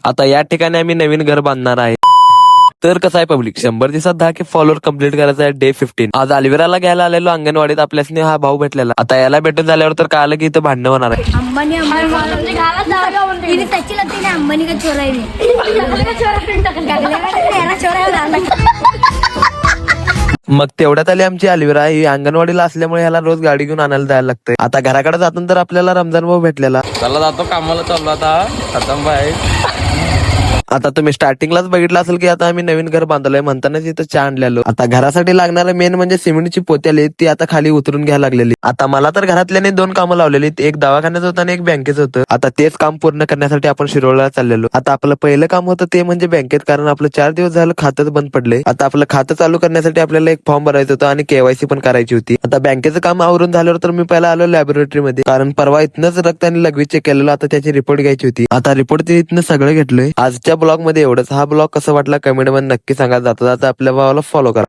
आता या ठिकाणी आम्ही नवीन घर बांधणार आहे. तर कसं आहे पब्लिक, 100 दिवसात 10K फॉलोअर कम्प्लीट करायचा आहे. डे 15 आज अलिवेराला घ्यायला आलेलो अंगणवाडीत. आपल्यासने हा भाऊ भेटलेला. आता याला भेटून झाल्यावर तर कळालं की इथं भांडणं होणार आहे. अंबानी सच्ची लगती है अंबानी का चोरा है मग तेवढ्यात आली आमची अलिवेरा. ही अंगणवाडीला असल्यामुळे ह्याला रोज गाडी घेऊन आणायला जायला लागतंय. आता घराकडे जाताना तर आपल्याला रमजान भाऊ भेटलेला. चला जातो कामाला, चाललो आता खतम बाय. आता तुम्ही स्टार्टिंगलाच बघितलं असेल की आता आम्ही नवीन घर बांधलोय म्हणतानाच इथं चहा आणलेलो. आता घरासाठी लागणारं मेन म्हणजे सिमेंटची पोती आली, ती आता खाली उतरून घ्यायला लागलेली. आता मला तर घरातल्याने 2 कामं लावलेली, एक दवाखान्याचं होतं आणि एक बँकेचं होतं. आता तेच काम पूर्ण करण्यासाठी आपण शिरोळला चाललेलो. आता आपलं पहिलं काम होतं ते म्हणजे बँकेत, कारण आपलं 4 दिवस झालं खातंच बंद पडलंय. आता आपलं खातं चालू करण्यासाठी आपल्याला एक फॉर्म भरायचं होतं आणि KYC पण करायची होती. आता बँकेचं काम आवरून झाल्यावर तर मी पहिला आलो लॅबोरेटरीमध्ये, कारण परवा इथनच रक्त आणि लघवी चेक केलेलं. आता त्याची रिपोर्ट घ्यायची होती. आता रिपोर्ट इथनं सगळं घेतलंय. आजच्या ब्लॉग मध्ये एवढंच. हा ब्लॉग कसा वाटला कमेंट मध्ये नक्की सांगा. जाता जाता आपल्या भावाला फॉलो करा.